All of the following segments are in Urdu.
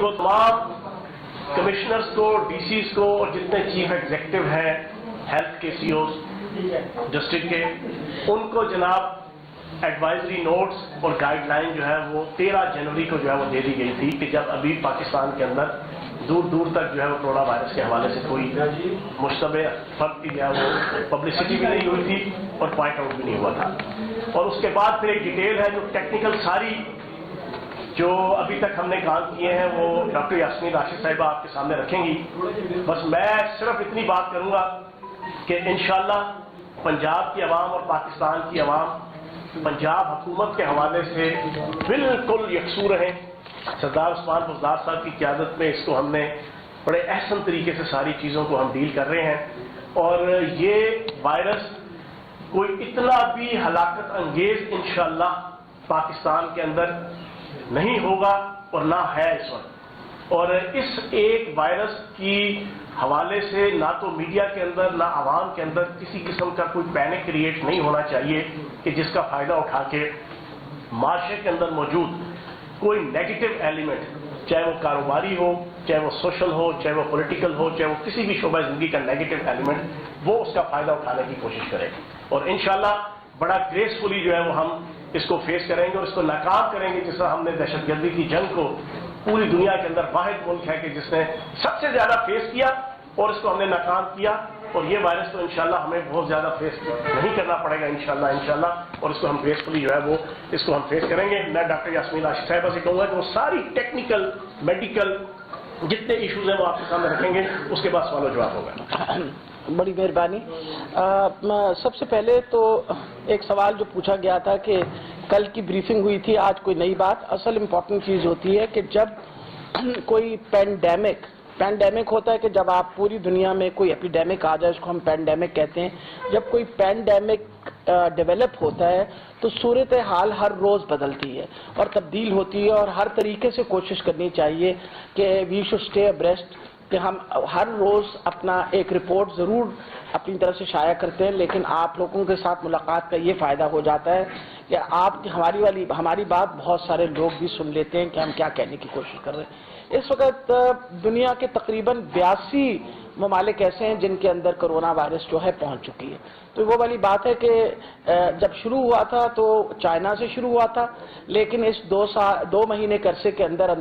کو, تمام کمشنرز کو, ڈی سیز کو اور جتنے چیف ایگزیکٹو ہیں ہیلتھ کے سی اوز ڈسٹرکٹ کے, ان کو جناب ایڈوائزری نوٹس اور گائیڈ لائن جو ہے وہ 13 جنوری کو جو ہے وہ دے دی گئی تھی کہ جب ابھی پاکستان کے اندر دور دور تک جو ہے وہ کورونا وائرس کے حوالے سے کوئی مشتبہ فرق کی جو ہے وہ پبلسٹی بھی نہیں ہوئی تھی اور پوائنٹ آؤٹ بھی نہیں ہوا تھا. اور اس کے بعد پھر ایک ڈیٹیل ہے جو ٹیکنیکل ساری جو ابھی تک ہم نے کام کیے ہیں وہ ڈاکٹر یاسمین راشد صاحبہ آپ کے سامنے رکھیں گی. بس میں صرف اتنی بات کروں گا کہ انشاءاللہ پنجاب کی عوام اور پاکستان کی عوام پنجاب حکومت کے حوالے سے بالکل یکسو رہیں. سردار عثمان بزدار صاحب کی قیادت میں اس کو ہم نے بڑے احسن طریقے سے ساری چیزوں کو ہم ڈیل کر رہے ہیں, اور یہ وائرس کوئی اتنا بھی ہلاکت انگیز انشاءاللہ پاکستان کے اندر نہیں ہوگا اور نہ ہے اس وقت. اور اس ایک وائرس کی حوالے سے نہ تو میڈیا کے اندر نہ عوام کے اندر کسی قسم کا کوئی پینک کریٹ نہیں ہونا چاہیے کہ جس کا فائدہ اٹھا کے معاشرے کے اندر موجود کوئی نیگیٹو ایلیمنٹ, چاہے وہ کاروباری ہو, چاہے وہ سوشل ہو, چاہے وہ پولیٹیکل ہو, چاہے وہ کسی بھی شعبہ زندگی کا نیگیٹو ایلیمنٹ, وہ اس کا فائدہ اٹھانے کی کوشش کرے. اور انشاءاللہ بڑا گریسفلی جو ہے وہ ہم اس کو فیس کریں گے اور اس کو ناکام کریں گے. جس طرح ہم نے دہشت گردی کی جنگ کو پوری دنیا کے اندر واحد ملک ہے کہ جس نے سب سے زیادہ فیس کیا اور اس کو ہم نے ناکام کیا. اور یہ وائرس تو انشاءاللہ ہمیں بہت زیادہ فیس نہیں کرنا پڑے گا انشاءاللہ, اور اس کو ہم گریسفلی جو ہے وہ اس کو ہم فیس کریں گے. میں ڈاکٹر یاسمین راشد صاحبہ سے کہوں گا کہ وہ ساری ٹیکنیکل میڈیکل جتنے ایشوز ہیں وہ آپ کے سامنے رکھیں گے, اس کے بعد سوال و جواب ہوگا. بڑی مہربانی. سب سے پہلے تو ایک سوال جو پوچھا گیا تھا کہ کل کی بریفنگ ہوئی تھی, آج کوئی نئی بات. اصل امپورٹنٹ چیز ہوتی ہے کہ جب کوئی پینڈیمک ہوتا ہے کہ جب آپ پوری دنیا میں کوئی ایپیڈیمک آ جائے, اس کو ہم پینڈیمک کہتے ہیں. جب کوئی پینڈیمک ڈیولپ ہوتا ہے تو صورتحال ہر روز بدلتی ہے اور تبدیل ہوتی ہے, اور ہر طریقے سے کوشش کرنی چاہیے کہ وی شوڈ اسٹے ابریسٹ, کہ ہم ہر روز اپنا ایک رپورٹ ضرور اپنی طرف سے شائع کرتے ہیں. لیکن آپ لوگوں کے ساتھ ملاقات کا یہ فائدہ ہو جاتا ہے کہ آپ ہماری بات بہت سارے لوگ بھی سن لیتے ہیں کہ ہم کیا کہنے کی کوشش کر رہے ہیں. اس وقت دنیا کے تقریباً 82 ممالک ایسے ہیں جن کے اندر کرونا وائرس جو ہے پہنچ چکی ہے. تو وہ والی بات ہے کہ جب شروع ہوا تھا تو چائنا سے شروع ہوا تھا, لیکن اس 2 مہینے کے عرصے کے اندر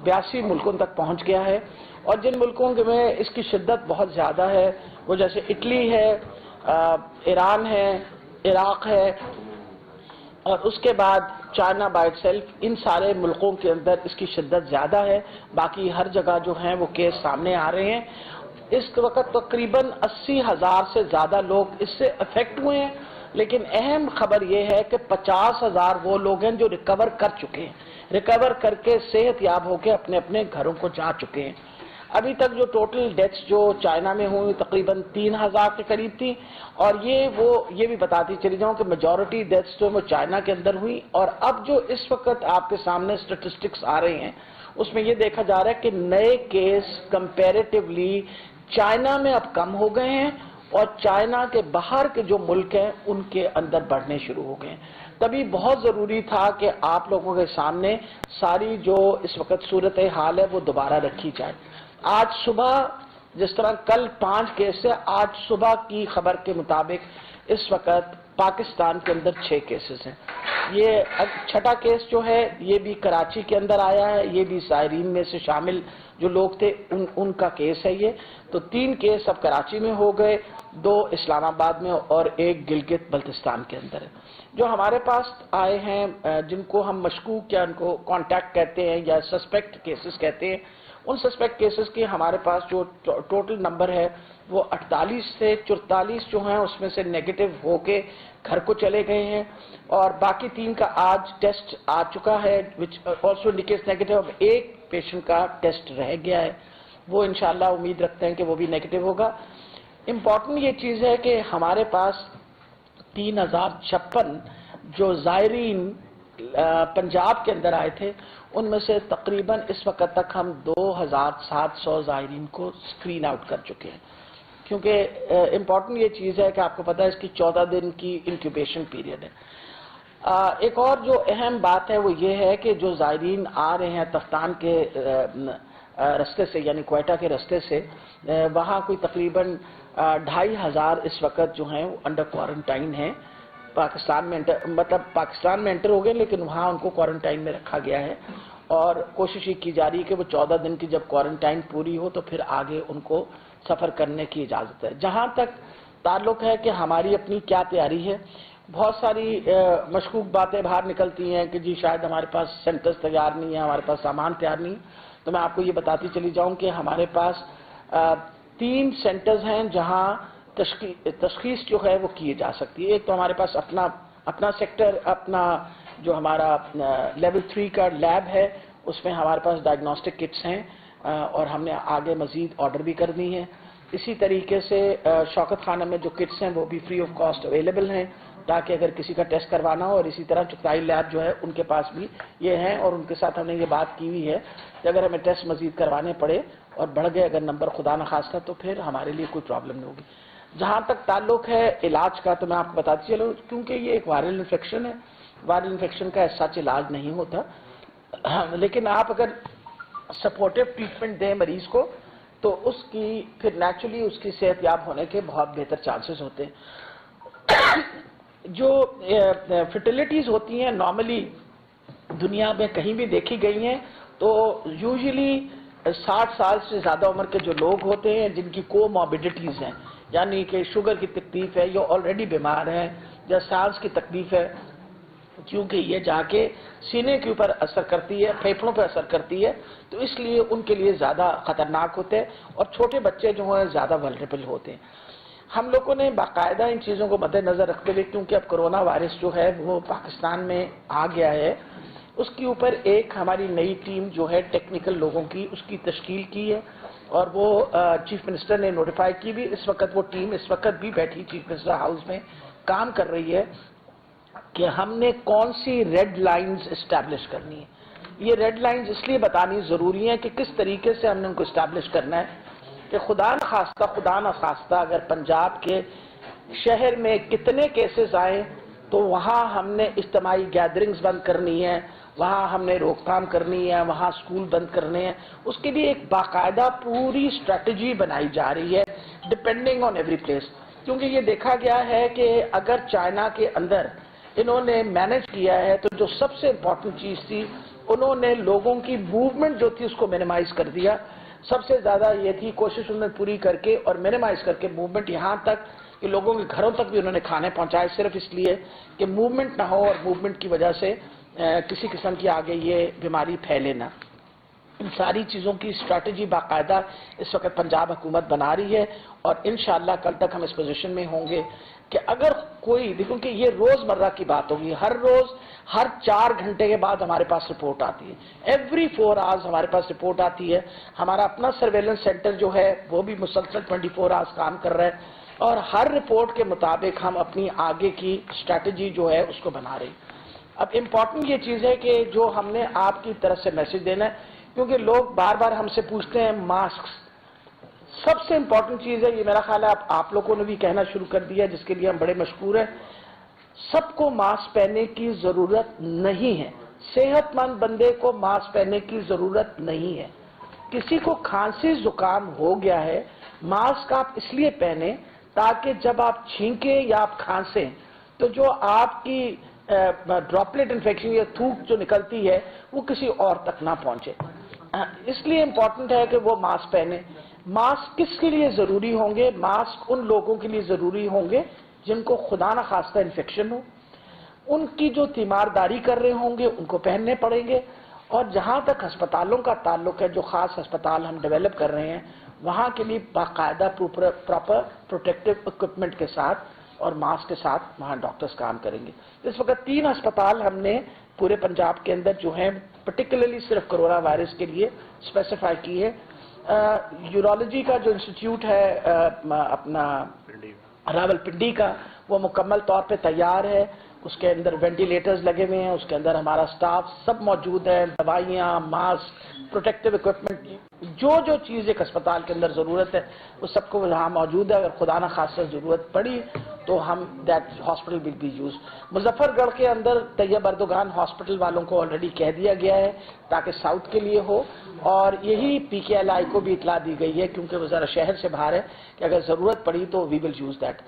82 ملکوں تک پہنچ گیا ہے. اور جن ملکوں میں اس کی شدت بہت زیادہ ہے وہ جیسے اٹلی ہے, ایران ہے, عراق ہے, اور اس کے بعد چائنا بائی اٹ سیلف, ان سارے ملکوں کے اندر اس کی شدت زیادہ ہے. باقی ہر جگہ جو ہیں وہ کیس سامنے آ رہے ہیں. اس وقت تقریباً 80,000 سے زیادہ لوگ اس سے افیکٹ ہوئے ہیں. لیکن اہم خبر یہ ہے کہ 50,000 وہ لوگ ہیں جو ریکور کر چکے ہیں, ریکور کر کے صحت یاب ہو کے اپنے اپنے گھروں کو جا چکے ہیں. ابھی تک جو ٹوٹل ڈیتھس جو چائنا میں ہوئی تقریباً 3,000 کے قریب تھی, اور یہ بھی بتاتی چلی جاؤں کہ میجورٹی ڈیتھس جو وہ چائنا کے اندر ہوئی. اور اب جو اس وقت آپ کے سامنے اسٹیٹسٹکس آ رہے ہیں اس میں یہ دیکھا جا رہا ہے کہ نئے کیس کمپیریٹیولی چائنا میں اب کم ہو گئے ہیں, اور چائنا کے باہر کے جو ملک ہیں ان کے اندر بڑھنے شروع ہو گئے ہیں. تبھی بہت ضروری تھا کہ آپ لوگوں کے سامنے ساری جو اس وقت صورتحال ہے وہ دوبارہ رکھی جائے. آج صبح جس طرح کل 5 کیس ہے, آج صبح کی خبر کے مطابق اس وقت پاکستان کے اندر 6 کیسز ہیں. یہ 6واں کیس جو ہے یہ بھی کراچی کے اندر آیا ہے, یہ بھی زائرین میں سے شامل جو لوگ تھے ان کا کیس ہے یہ. تو 3 کیس اب کراچی میں ہو گئے, 2 اسلام آباد میں اور 1 گلگت بلتستان کے اندر ہے. جو ہمارے پاس آئے ہیں جن کو ہم مشکوک یا ان کو کانٹیکٹ کہتے ہیں یا سسپیکٹ کیسز کہتے ہیں, ان سسپیکٹ کیسز کی ہمارے پاس جو ٹوٹل نمبر ہے وہ 48 سے 44 جو ہیں اس میں سے نیگیٹو ہو کے گھر کو چلے گئے ہیں, اور باقی 3 کا آج ٹیسٹ آ چکا ہے which also indicates نیگیٹو. اب 1 پیشنٹ کا ٹیسٹ رہ گیا ہے, وہ انشاءاللہ امید رکھتے ہیں کہ وہ بھی نیگیٹو ہوگا. امپورٹنٹ یہ چیز ہے کہ ہمارے پاس 3056 جو زائرین پنجاب کے اندر آئے تھے ان میں سے تقریباً اس وقت تک ہم 2700 زائرین کو اسکرین آؤٹ کر چکے ہیں. کیونکہ امپورٹنٹ یہ چیز ہے کہ آپ کو پتہ ہے اس کی 14 دن کی انکیوبیشن پیریڈ ہے. ایک اور جو اہم بات ہے وہ یہ ہے کہ جو زائرین آ رہے ہیں تفتان کے رستے سے یعنی کوئٹہ کے رستے سے، وہاں کوئی تقریباً 2500 اس وقت جو ہیں وہ انڈر کوارنٹائن ہیں پاکستان میں، مطلب پاکستان میں انٹر ہو گئے لیکن وہاں ان کو کوارنٹائن میں رکھا گیا ہے، اور کوشش یہ کی جا رہی ہے کہ وہ 14 دن کی جب کوارنٹائن پوری ہو تو پھر آگے ان کو سفر کرنے کی اجازت ہے۔ جہاں تک تعلق ہے کہ ہماری اپنی کیا تیاری ہے، بہت ساری مشکوک باتیں باہر نکلتی ہیں کہ جی شاید ہمارے پاس سینٹرز تیار نہیں ہیں، ہمارے پاس سامان تیار نہیں، تو میں آپ کو یہ بتاتی چلی جاؤں کہ ہمارے پاس 3 سینٹرز ہیں جہاں تشخیص جو ہے وہ کی جا سکتی ہے۔ ایک تو ہمارے پاس اپنا سیکٹر، اپنا جو ہمارا لیول 3 کا لیب ہے، اس میں ہمارے پاس ڈائگنوسٹک کٹس ہیں اور ہم نے آگے مزید آرڈر بھی کر دی ہیں۔ اسی طریقے سے شوکت خانہ میں جو کٹس ہیں وہ بھی فری آف کاسٹ اویلیبل ہیں تاکہ اگر کسی کا ٹیسٹ کروانا ہو، اور اسی طرح چکتائی لیب جو ہے ان کے پاس بھی یہ ہیں، اور ان کے ساتھ ہم نے یہ بات کی ہوئی ہے کہ اگر ہمیں ٹیسٹ مزید کروانے پڑے اور بڑھ گئے اگر نمبر خدا نخواستہ تو پھر ہمارے لیے کوئی پرابلم نہیں ہوگی۔ جہاں تک تعلق ہے علاج کا تو میں آپ کو بتاتی چلوں کیونکہ یہ ایک وائرل انفیکشن ہے، وائرل انفیکشن کا ایسا سچ علاج نہیں ہوتا، لیکن آپ اگر سپورٹیو ٹریٹمنٹ دیں مریض کو تو اس کی پھر نیچرلی اس کی صحت یاب ہونے کے بہت بہتر چانسز ہوتے ہیں۔ جو فرٹیلیٹیز ہوتی ہیں نارملی دنیا میں کہیں بھی دیکھی گئی ہیں تو یوزلی 60 سال سے زیادہ عمر کے جو لوگ ہوتے ہیں جن کی کو موربیڈیٹیز ہیں، یعنی کہ شوگر کی تکلیف ہے یا آلریڈی بیمار ہیں یا سانس کی تکلیف ہے، کیونکہ یہ جا کے سینے کے اوپر اثر کرتی ہے، پھیپھڑوں پہ اثر کرتی ہے، تو اس لیے ان کے لیے زیادہ خطرناک ہوتے ہیں، اور چھوٹے بچے جو ہیں زیادہ ولنریبل ہوتے ہیں۔ ہم لوگوں نے باقاعدہ ان چیزوں کو مد نظر رکھتے ہوئے، کیونکہ اب کرونا وائرس جو ہے وہ پاکستان میں آ گیا ہے، اس کے اوپر ایک ہماری نئی ٹیم جو ہے ٹیکنیکل لوگوں کی اس کی تشکیل کی ہے، اور وہ چیف منسٹر نے نوٹیفائی کی بھی۔ اس وقت وہ ٹیم اس وقت بھی بیٹھی چیف منسٹر ہاؤس میں کام کر رہی ہے کہ ہم نے کون سی ریڈ لائنز اسٹیبلش کرنی ہے۔ یہ ریڈ لائنز اس لیے بتانی ضروری ہیں کہ کس طریقے سے ہم نے ان کو اسٹیبلش کرنا ہے کہ خدا نخواستہ اگر پنجاب کے شہر میں کتنے کیسز آئیں تو وہاں ہم نے اجتماعی گیدرنگز بند کرنی ہے، وہاں ہم نے روک تھام کرنی ہے، وہاں سکول بند کرنے ہیں، اس کے لیے ایک باقاعدہ پوری اسٹریٹجی بنائی جا رہی ہے ڈپینڈنگ آن ایوری پلیس۔ کیونکہ یہ دیکھا گیا ہے کہ اگر چائنا کے اندر انہوں نے مینج کیا ہے تو جو سب سے امپورٹنٹ چیز تھی انہوں نے لوگوں کی موومنٹ جو تھی اس کو منیمائز کر دیا۔ سب سے زیادہ یہ تھی کوشش انہوں نے پوری کر کے اور منیمائز کر کے موومنٹ، یہاں تک کہ لوگوں کے گھروں تک بھی انہوں نے کھانے پہنچائے صرف اس لیے کہ موومنٹ نہ ہو اور موومنٹ کی وجہ سے کسی قسم کی آگے یہ بیماری پھیلے نہ۔ ان ساری چیزوں کی اسٹریٹجی باقاعدہ اس وقت پنجاب حکومت بنا رہی ہے، اور انشاءاللہ کل تک ہم اس پوزیشن میں ہوں گے کہ اگر کوئی، دیکھو کہ یہ روزمرہ کی بات ہوگی، ہر روز ہر 4 گھنٹے کے بعد ہمارے پاس رپورٹ آتی ہے، ایوری 4 آورز ہمارے پاس رپورٹ آتی ہے۔ ہمارا اپنا سرویلنس سینٹر جو ہے وہ بھی مسلسل 24 آورز کام کر رہا ہے، اور ہر رپورٹ کے مطابق ہم اپنی آگے کی اسٹریٹجی جو ہے اس کو بنا رہے ہیں۔ اب امپورٹنٹ یہ چیز ہے کہ جو ہم نے آپ کی طرف سے میسج دینا ہے، کیونکہ لوگ بار بار ہم سے پوچھتے ہیں ماسک، سب سے امپورٹنٹ چیز ہے، یہ میرا خیال ہے آپ لوگوں نے بھی کہنا شروع کر دیا جس کے لیے ہم بڑے مشکور ہیں، سب کو ماسک پہننے کی ضرورت نہیں ہے، صحت مند بندے کو ماسک پہننے کی ضرورت نہیں ہے۔ کسی کو کھانسی زکام ہو گیا ہے، ماسک آپ اس لیے پہنیں تاکہ جب آپ چھینکیں یا آپ کھانسیں تو جو آپ کی ڈراپلیٹ انفیکشن یا تھوک جو نکلتی ہے وہ کسی اور تک نہ پہنچے، اس لیے امپورٹنٹ ہے کہ وہ ماسک پہنے۔ ماسک کس کے لیے ضروری ہوں گے؟ ماسک ان لوگوں کے لیے ضروری ہوں گے جن کو خدا نخواستہ انفیکشن ہو، ان کی جو تیمارداری کر رہے ہوں گے ان کو پہننے پڑیں گے، اور جہاں تک ہسپتالوں کا تعلق ہے، جو خاص ہسپتال ہم ڈیولپ کر رہے ہیں وہاں کے لیے باقاعدہ پراپر پروٹیکٹیو اکوپمنٹ کے ساتھ اور ماسک کے ساتھ وہاں ڈاکٹرز کام کریں گے۔ اس وقت 3 ہسپتال ہم نے پورے پنجاب کے اندر جو ہیں پرٹیکولرلی صرف کرونا وائرس کے لیے اسپیسیفائی کی ہے۔ یورولوجی کا جو انسٹیٹیوٹ ہے اپنا راول پنڈی کا، وہ مکمل طور پہ تیار ہے، اس کے اندر وینٹیلیٹرز لگے ہوئے ہیں، اس کے اندر ہمارا سٹاف سب موجود ہے، دوائیاں، ماسک، پروٹیکٹیو اکوپمنٹ، جو چیز ایک اسپتال کے اندر ضرورت ہے وہ سب کو وہاں موجود ہے. اگر خدا نہ خاصہ ضرورت پڑی تو ہم that hospital will be use. Muzaffargarh کے اندر طیب اردگان ہاسپٹل والوں کو آلریڈی کہہ دیا گیا ہے تاکہ ساؤتھ کے لیے ہو، اور یہی پی کے ایل آئی کو بھی اطلاع دی گئی ہے کیونکہ وہ ذرا شہر سے باہر ہے کہ اگر ضرورت پڑی تو وی ول یوز دیٹ.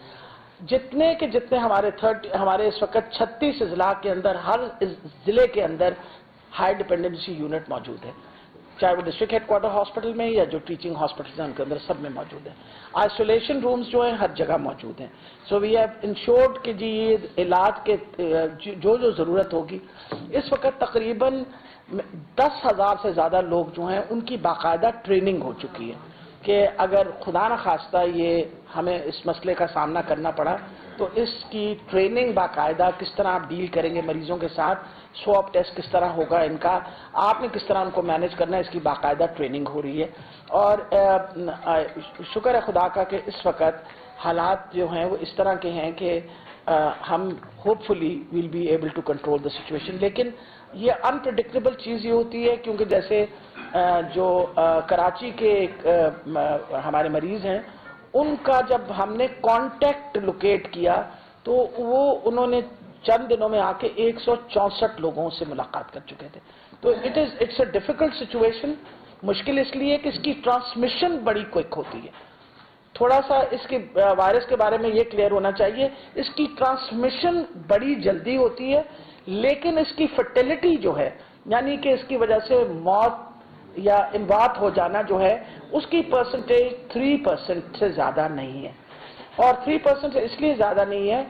جتنے ہمارے اس وقت 36 اضلاع کے اندر ہر ضلع کے اندر ہائی ڈپینڈنسی یونٹ موجود ہے، چاہے وہ ڈسٹرکٹ ہیڈ کوارٹر ہاسپٹل میں یا جو ٹیچنگ ہاسپٹل ہیں ان کے اندر سب میں موجود ہے. آئسولیشن رومز جو ہیں ہر جگہ موجود ہیں. سو وی ہیو انشورڈ کہ جی یہ علاج کے جو ضرورت ہوگی. اس وقت تقریباً 10,000 سے زیادہ لوگ جو ہیں ان کی باقاعدہ ٹریننگ ہو چکی ہے کہ اگر خدا نہ خواستہ یہ ہمیں اس مسئلے کا سامنا کرنا پڑا تو اس کی ٹریننگ باقاعدہ کس طرح آپ ڈیل کریں گے مریضوں کے ساتھ، سواب ٹیسٹ کس طرح ہوگا ان کا، آپ نے کس طرح ان کو مینیج کرنا ہے، اس کی باقاعدہ ٹریننگ ہو رہی ہے. اور شکر ہے خدا کا کہ اس وقت حالات جو ہیں وہ اس طرح کے ہیں کہ ہم hopefully will be able to control the situation. لیکن یہ انپریڈکٹیبل چیز یہ ہوتی ہے کیونکہ جیسے جو کراچی کے ہمارے مریض ہیں ان کا جب ہم نے کانٹیکٹ لوکیٹ کیا تو انہوں نے چند دنوں میں آ کے 164 لوگوں سے ملاقات کر چکے تھے. تو اٹس اے ڈیفیکلٹ سچویشن. مشکل اس لیے کہ اس کی ٹرانسمیشن بڑی کوئک ہوتی ہے. تھوڑا سا اس کے وائرس کے بارے میں یہ کلیئر ہونا چاہیے، اس کی ٹرانسمیشن بڑی جلدی ہوتی ہے لیکن اس کی فرٹیلٹی جو ہے یعنی کہ اس کی وجہ سے موت یا اموات ہو جانا جو ہے اس کی پرسنٹیج 3% سے زیادہ نہیں ہے. اور 3% اس لیے زیادہ نہیں ہے،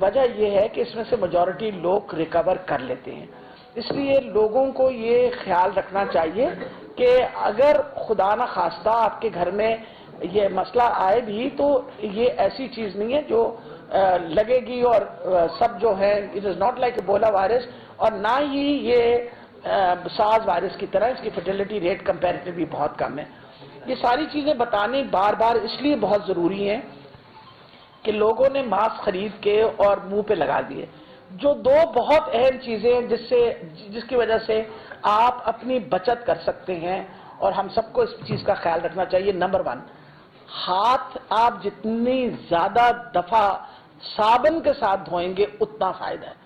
وجہ یہ ہے کہ اس میں سے میجورٹی لوگ ریکور کر لیتے ہیں. اس لیے لوگوں کو یہ خیال رکھنا چاہیے کہ اگر خدا نہ خواستہ آپ کے گھر میں یہ مسئلہ آئے بھی تو یہ ایسی چیز نہیں ہے جو لگے گی اور سب جو ہے it is not like Ebola virus, اور نہ ہی یہ سارس وائرس کی طرح اس کی فرٹیلٹی ریٹ کمپیریٹیولی بہت کم ہے. یہ ساری چیزیں بتانے بار بار اس لیے بہت ضروری ہیں کہ لوگوں نے ماسک خرید کے اور منہ پہ لگا دیے. جو دو بہت اہم چیزیں جس کی وجہ سے آپ اپنی بچت کر سکتے ہیں اور ہم سب کو اس چیز کا خیال رکھنا چاہیے. نمبر 1، ہاتھ آپ جتنی زیادہ دفعہ صابن کے ساتھ دھوئیں گے اتنا فائدہ ہے،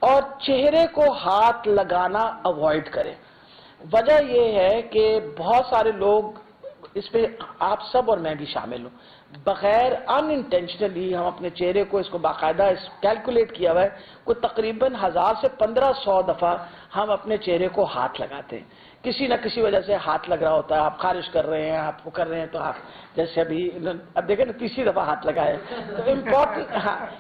اور چہرے کو ہاتھ لگانا اوائڈ کریں. وجہ یہ ہے کہ بہت سارے لوگ اس پہ آپ سب اور میں بھی شامل ہوں، بغیر ان انٹینشنلی ہم اپنے چہرے کو اس کو باقاعدہ کیلکولیٹ کیا ہوا ہے کوئی تقریباً 1000 سے 1500 دفعہ ہم اپنے چہرے کو ہاتھ لگاتے ہیں. کسی نہ کسی وجہ سے ہاتھ لگ رہا ہوتا ہے، آپ خارش کر رہے ہیں، آپ وہ کر رہے ہیں تو آپ جیسے اب دیکھیں نا تیسری دفعہ ہاتھ لگائے. تو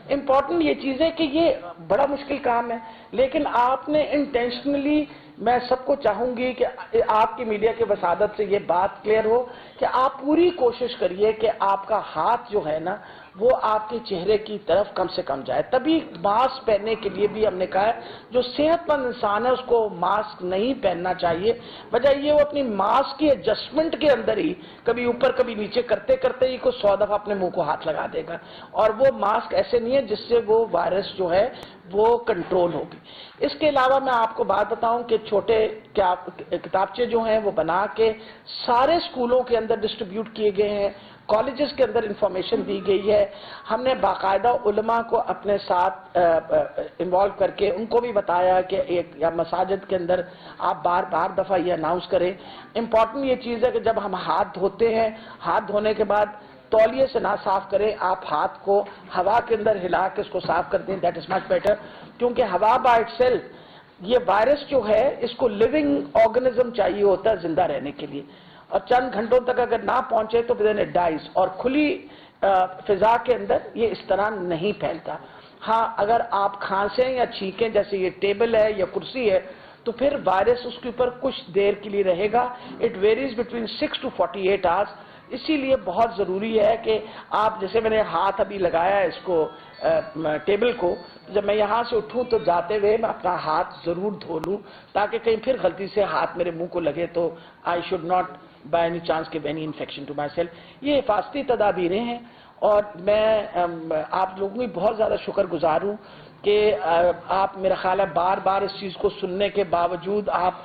امپورٹنٹ یہ چیز ہے کہ یہ بڑا مشکل کام ہے لیکن آپ نے انٹینشنلی، میں سب کو چاہوں گی کہ آپ کی میڈیا کے وسادت سے یہ بات کلیئر ہو کہ آپ پوری کوشش کریے کہ آپ کا ہاتھ جو ہے نا وہ آپ کے چہرے کی طرف کم سے کم جائے. تبھی ماسک پہننے کے لیے بھی ہم نے کہا ہے جو صحت مند انسان ہے اس کو ماسک نہیں پہننا چاہیے. وجہ یہ وہ اپنی ماسک کی ایڈجسٹمنٹ کے اندر ہی کبھی اوپر کبھی نیچے کرتے کرتے ہی کوئی 100 دفعہ اپنے منہ کو ہاتھ لگا دے گا، اور وہ ماسک ایسے نہیں ہے جس سے وہ وائرس جو ہے وہ کنٹرول ہوگی. اس کے علاوہ میں آپ کو بات بتاؤں کہ چھوٹے کتابچے جو ہیں وہ بنا کے سارے اسکولوں کے اندر ڈسٹریبیوٹ کیے گئے ہیں، کالجز کے اندر انفارمیشن دی گئی ہے. ہم نے باقاعدہ علماء کو اپنے ساتھ انوالو کر کے ان کو بھی بتایا کہ یا مساجد کے اندر آپ بار دفعہ یہ اناؤنس کریں. امپورٹنٹ یہ چیز ہے کہ جب ہم ہاتھ دھوتے ہیں، ہاتھ دھونے کے بعد تولیے سے نہ صاف کریں، آپ ہاتھ کو ہوا کے اندر ہلا کے اس کو صاف کر دیں. دیٹ از مچ بیٹر، کیونکہ ہوا بائی اٹ سیلف یہ وائرس جو ہے اس کو لیونگ آرگنزم چاہیے ہوتا ہے زندہ رہنے کے لیے، اور چند گھنٹوں تک اگر نہ پہنچے تو then it dies. اور کھلی فضا کے اندر یہ اس طرح نہیں پھیلتا. ہاں اگر آپ کھانسیں یا چھینکیں جیسے یہ ٹیبل ہے یا کرسی ہے تو پھر وائرس اس کے اوپر کچھ دیر کے لیے رہے گا. It varies between 6 to 48 hours. اسی لیے بہت ضروری ہے کہ آپ جیسے میں نے ہاتھ ابھی لگایا ہے اس کو ٹیبل کو، جب میں یہاں سے اٹھوں تو جاتے ہوئے میں اپنا ہاتھ ضرور دھو لوں تاکہ کہیں پھر غلطی سے ہاتھ میرے منہ کو لگے تو I should not by any chance give any infection to myself. یہ حفاظتی تدابیریں ہیں اور میں آپ لوگوں کی بہت زیادہ شکر گزار ہوں کہ آپ میرا خیال ہے بار بار اس چیز کو سننے کے باوجود آپ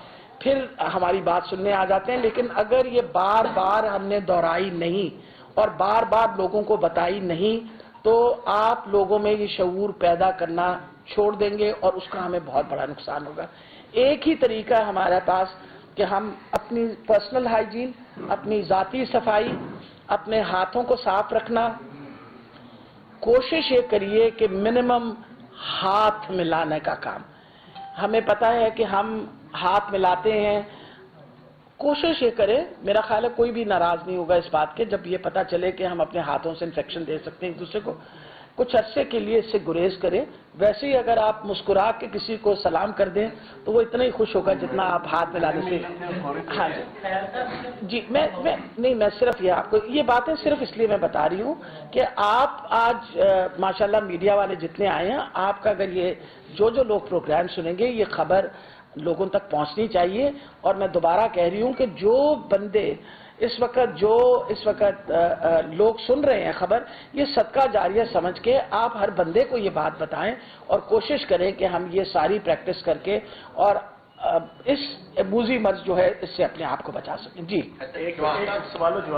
پھر ہماری بات سننے آ جاتے ہیں، لیکن اگر یہ بار بار ہم نے دہرائی نہیں اور بار بار لوگوں کو بتائی نہیں تو آپ لوگوں میں یہ شعور پیدا کرنا چھوڑ دیں گے اور اس کا ہمیں بہت بڑا نقصان ہوگا۔ ایک ہی طریقہ ہے ہمارے پاس کہ ہم اپنی پرسنل ہائیجین، اپنی ذاتی صفائی، اپنے ہاتھوں کو صاف رکھنا، کوشش یہ کریے کہ منیمم ہاتھ ملانے کا کام، ہمیں پتہ ہے کہ ہم ہاتھ ملاتے ہیں، کوشش یہ کریں، میرا خیال ہے کوئی بھی ناراض نہیں ہوگا اس بات کے جب یہ پتہ چلے کہ ہم اپنے ہاتھوں سے انفیکشن دے سکتے ہیں ایک دوسرے کو، کچھ عرصے کے لیے اس سے گریز کریں۔ ویسے ہی اگر آپ مسکرا کے کسی کو سلام کر دیں تو وہ اتنا ہی خوش ہوگا جتنا آپ ہاتھ ملانے سے۔ ہاں جی، میں صرف یہ آپ کو یہ باتیں صرف اس لیے میں بتا رہی ہوں کہ آپ آج ماشاءاللہ میڈیا والے جتنے آئے ہیں، آپ کا اگر یہ جو لوگ پروگرام سنیں گے یہ خبر لوگوں تک پہنچنی چاہیے، اور میں دوبارہ کہہ رہی ہوں کہ جو بندے اس وقت لوگ سن رہے ہیں خبر، یہ صدقہ جاریہ سمجھ کے آپ ہر بندے کو یہ بات بتائیں اور کوشش کریں کہ ہم یہ ساری پریکٹس کر کے اور اس موذی مرض جو ہے اس سے اپنے آپ کو بچا سکیں۔ جی، ایک سوال و جواب